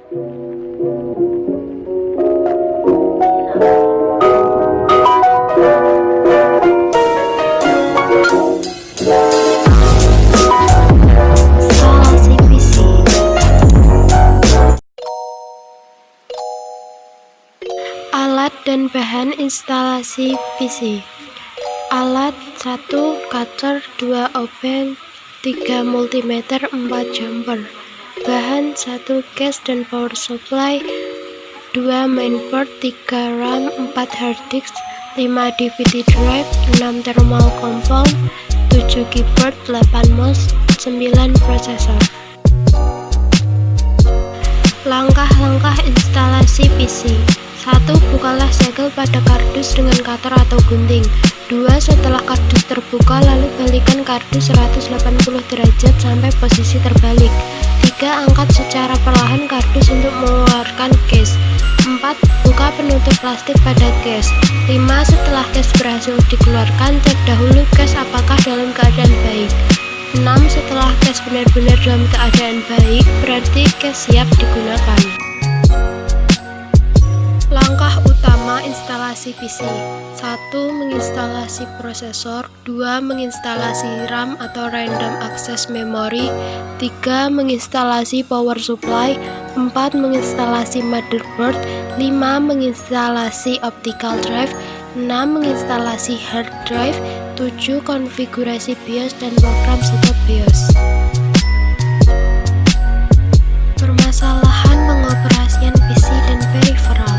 Instalasi PC. Alat dan bahan instalasi PC. Alat 1 cutter, 2 oven, 3 multimeter, 4 jumper. Bahan 1 case dan power supply, 2 mainboard, 3 RAM, 4 hard disk, 5 DVD drive, 6 thermal compound, 7 keyboard, 8 mouse, 9 prosesor. Langkah-langkah instalasi PC. 1. Bukalah segel pada kardus dengan cutter atau gunting. 2. Setelah kardus terbuka, lalu balikan kardus 180 derajat sampai posisi terbalik. 3. Angkat secara perlahan kardus untuk mengeluarkan case. 4. Buka penutup plastik pada case. 5. Setelah case berhasil dikeluarkan, cek dahulu case apakah dalam keadaan baik. 6. Setelah case benar-benar dalam keadaan baik, berarti case siap digunakan. Langkah utama instalasi PC. 1. Menginstalasi prosesor. 2. Menginstalasi RAM atau Random Access Memory. 3. Menginstalasi power supply. 4. Menginstalasi motherboard. 5. Menginstalasi optical drive. 6. Menginstalasi hard drive. 7. Konfigurasi BIOS dan program setup BIOS. Permasalahan pengoperasian PC dan peripheral.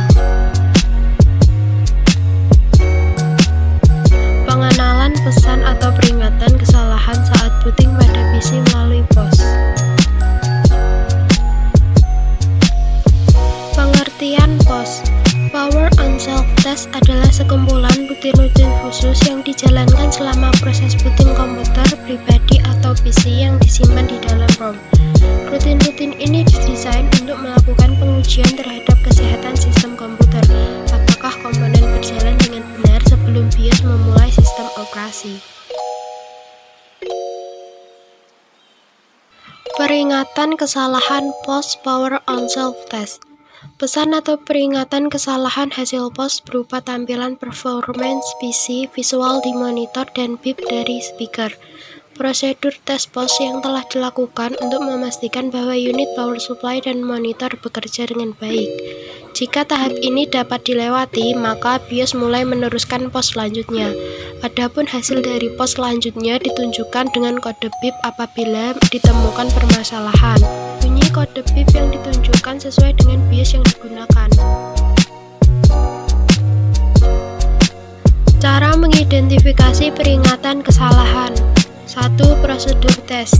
Pengenalan pesan atau peringatan kesalahan saat booting pada PC melalui POS. Pengertian POS. Power on Shelf Test adalah sekumpulan rutin-rutin khusus yang dijalankan selama proses booting komputer pribadi atau PC yang disimpan di dalam ROM. Rutin-rutin ini didesain untuk melakukan pengujian terhadap kesehatan sistem komputer. Apakah komponen berjalan dengan benar sebelum BIOS memulai sistem operasi. Peringatan kesalahan POS Power on Shelf Test. Pesan atau peringatan kesalahan hasil POS berupa tampilan performance PC, visual di monitor, dan beep dari speaker. Prosedur tes POS yang telah dilakukan untuk memastikan bahwa unit power supply dan monitor bekerja dengan baik. Jika tahap ini dapat dilewati, maka BIOS mulai meneruskan POS selanjutnya. Adapun hasil dari POS selanjutnya ditunjukkan dengan kode beep apabila ditemukan permasalahan. Bunyi kode beep yang ditunjukkan sesuai dengan BIOS yang digunakan. Cara mengidentifikasi peringatan kesalahan. 1. Prosedur tes.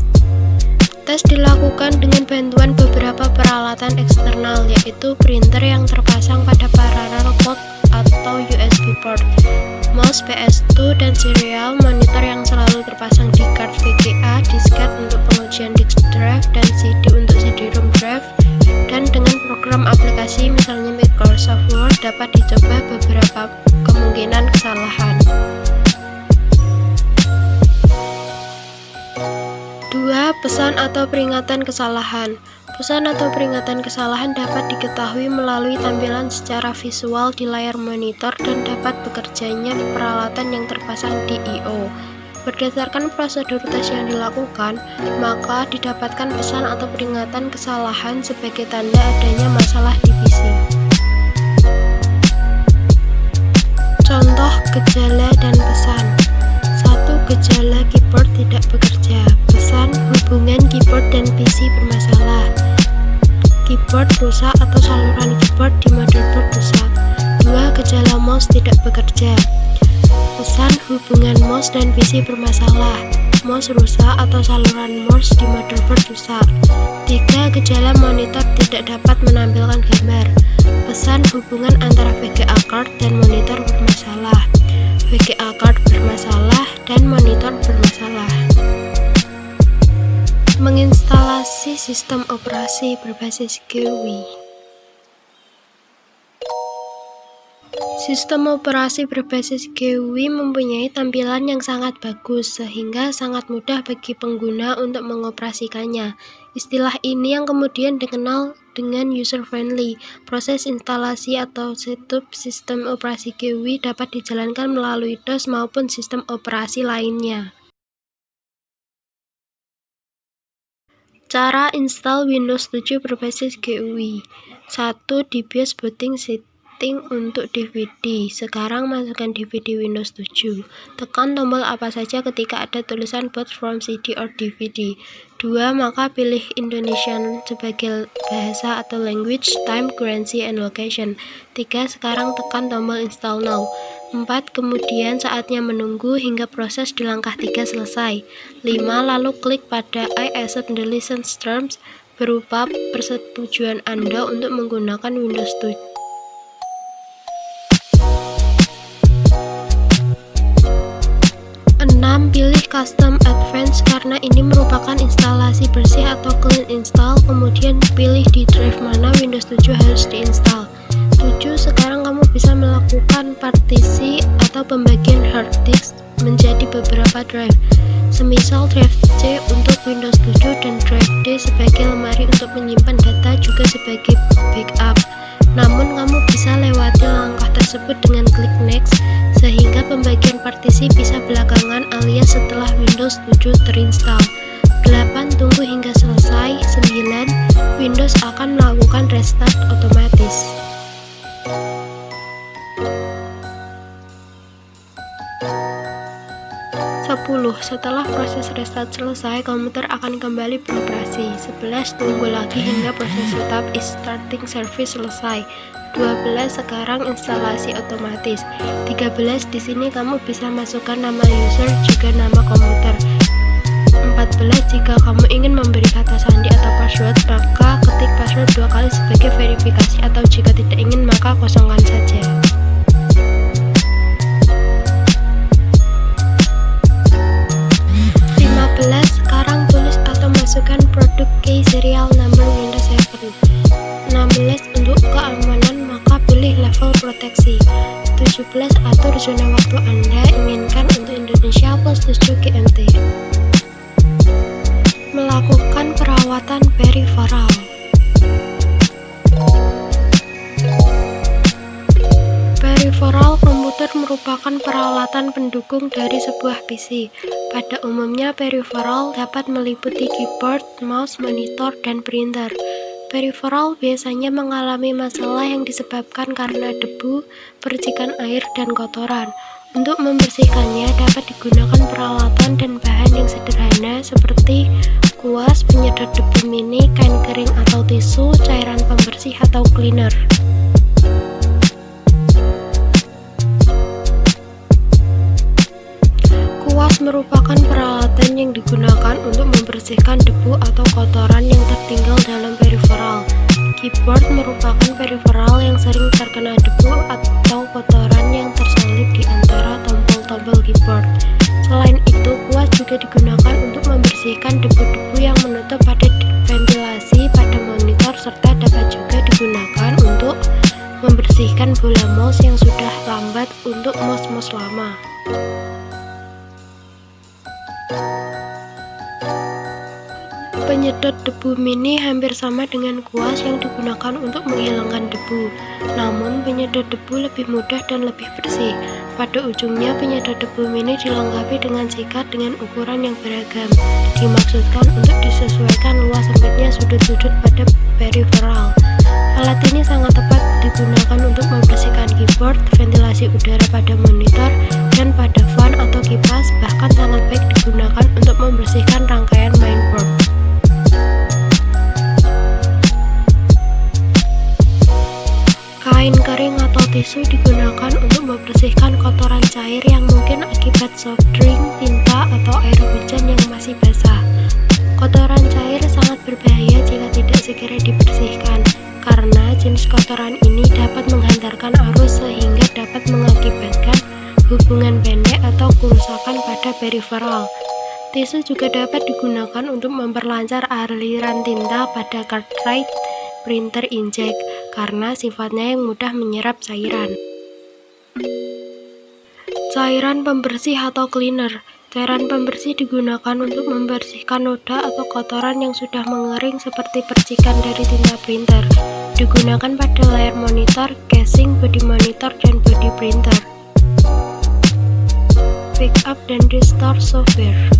Tes dilakukan dengan bantuan beberapa peralatan eksternal, yaitu printer yang terpasang pada parallel port atau USB port, mouse PS2 dan serial monitor yang selalu terpasang di card VGA, disket untuk pengujian disk drive, dan CD untuk CD-ROM drive, dan dengan program aplikasi misalnya Microsoft Word dapat dicoba beberapa kemungkinan kesalahan. 2. Pesan atau peringatan kesalahan. Pesan atau peringatan kesalahan dapat diketahui melalui tampilan secara visual di layar monitor dan dapat bekerjanya peralatan yang terpasang di I/O. Berdasarkan prosedur tes yang dilakukan, maka didapatkan pesan atau peringatan kesalahan sebagai tanda adanya masalah di PC. Contoh gejala dan pesan. 1. Gejala keyboard tidak bekerja. Pesan, hubungan keyboard dan PC bermasalah. Keyboard rusak atau saluran keyboard di motherboard rusak. 2. Gejala mouse tidak bekerja. Pesan, hubungan mouse dan PC bermasalah. Mouse rusak atau saluran mouse di motherboard rusak. 3. Gejala monitor tidak dapat menampilkan gambar. Pesan, hubungan antara VGA card dan monitor bermasalah. VGA card bermasalah dan monitor bermasalah. Menginstalasi sistem operasi berbasis GUI. Sistem operasi berbasis GUI mempunyai tampilan yang sangat bagus sehingga sangat mudah bagi pengguna untuk mengoperasikannya. Istilah ini yang kemudian dikenal dengan user-friendly. Proses instalasi atau setup sistem operasi GUI dapat dijalankan melalui DOS maupun sistem operasi lainnya. Cara install Windows 7 berbasis GUI. 1. Di BIOS booting setting untuk DVD. Sekarang masukkan DVD Windows 7. Tekan tombol apa saja ketika ada tulisan boot from CD or DVD. 2. Maka pilih Indonesian sebagai bahasa atau language, time, currency, and location. 3. Sekarang tekan tombol install now. 4. Kemudian saatnya menunggu hingga proses di langkah 3 selesai. 5. Lalu klik pada I accept the license terms berupa persetujuan Anda untuk menggunakan Windows 7. 6. Pilih Custom Advanced karena ini merupakan instalasi bersih atau clean install. Kemudian pilih di drive mana Windows 7 harus diinstal. 7. Sekarang kamu bisa melakukan partisi atau pembagian hard disk menjadi beberapa drive, semisal drive C untuk Windows 7 dan drive D sebagai lemari untuk menyimpan data, juga sebagai backup. Namun kamu bisa lewati langkah tersebut dengan klik next, sehingga pembagian partisi bisa belakangan alias setelah Windows 7 terinstall. 8. Tunggu hingga selesai. 9. Windows akan melakukan restart otomatis. 10. Setelah proses restart selesai, komputer akan kembali beroperasi. 11. Tunggu lagi hingga proses setup is starting service selesai. 12. Sekarang instalasi otomatis. 13. Di sini kamu bisa masukkan nama user juga nama komputer. 14. Jika kamu ingin memberi kata sandi atau password, maka ketik password 2 kali sebagai verifikasi, atau jika tidak ingin maka kosongkan saja. 15. Sekarang tulis atau masukkan produk key serial number Windows 7. 16. Untuk keamanan maka pilih level proteksi. 17. Atur zona waktu Anda inginkan untuk Indonesia plus 7 GMT. Melakukan perawatan peripheral. Peripheral komputer merupakan peralatan pendukung dari sebuah PC. Pada umumnya, peripheral dapat meliputi keyboard, mouse, monitor, dan printer. Peripheral biasanya mengalami masalah yang disebabkan karena debu, percikan air, dan kotoran. Untuk membersihkannya dapat digunakan peralatan dan bahan yang sederhana seperti kuas, penyedot debu mini, kain kering atau tisu, cairan pembersih atau cleaner. Kuas merupakan peralatan yang digunakan untuk membersihkan debu atau kotoran yang tertinggal dalam peripheral. Keyboard merupakan peripheral yang sering terkena debu atau kotoran yang tersalip di antara tombol-tombol keyboard. Selain itu, kuas juga digunakan untuk membersihkan debu-debu yang menutup pada ventilasi pada monitor, serta dapat juga digunakan untuk membersihkan bola mouse yang sudah lambat untuk mouse-mouse lama. Penyedot debu mini hampir sama dengan kuas yang digunakan untuk menghilangkan debu. Namun, penyedot debu lebih mudah dan lebih bersih. Pada ujungnya, penyedot debu mini dilengkapi dengan sikat dengan ukuran yang beragam. Dimaksudkan untuk disesuaikan luas sempitnya sudut-sudut pada peripheral. Alat ini sangat tepat digunakan untuk membersihkan keyboard, ventilasi udara pada monitor, dan pada fan atau kipas, bahkan sangat baik digunakan untuk membersihkan rangkaian mainboard. Kain kering atau tisu digunakan untuk membersihkan kotoran cair yang mungkin akibat soft drink, tinta, atau air hujan yang masih basah. Kotoran cair sangat berbahaya jika tidak segera dibersihkan, karena jenis kotoran ini dapat menghantarkan arus sehingga dapat mengakibatkan hubungan pendek atau kerusakan pada peripheral. Tisu juga dapat digunakan untuk memperlancar aliran tinta pada cartridge printer inkjet karena sifatnya yang mudah menyerap cairan. Cairan pembersih atau cleaner. Cairan pembersih digunakan untuk membersihkan noda atau kotoran yang sudah mengering seperti percikan dari tinta printer. Digunakan pada layar monitor, casing, body monitor, dan body printer. Backup dan restore software.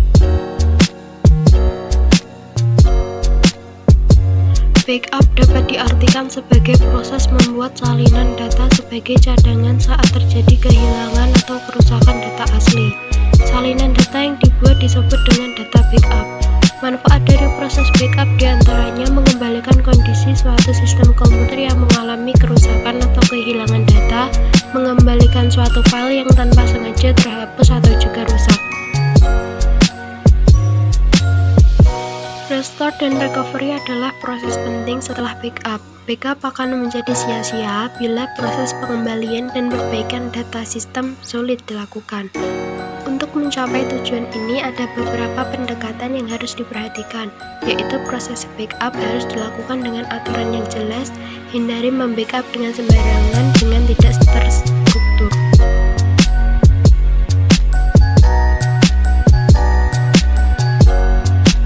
Backup dapat diartikan sebagai proses membuat salinan data sebagai cadangan saat terjadi kehilangan atau kerusakan data asli. Salinan data yang dibuat disebut dengan data backup. Manfaat dari proses backup diantaranya mengembalikan kondisi suatu sistem komputer yang mengalami kerusakan atau kehilangan data, mengembalikan suatu file yang tanpa sengaja terhapus atau juga rusak. Restore dan recovery adalah proses penting setelah backup. Backup akan menjadi sia-sia bila proses pengembalian dan perbaikan data sistem sulit dilakukan. Untuk mencapai tujuan ini ada beberapa pendekatan yang harus diperhatikan, yaitu proses backup harus dilakukan dengan aturan yang jelas, hindari membackup dengan sembarangan dengan tidak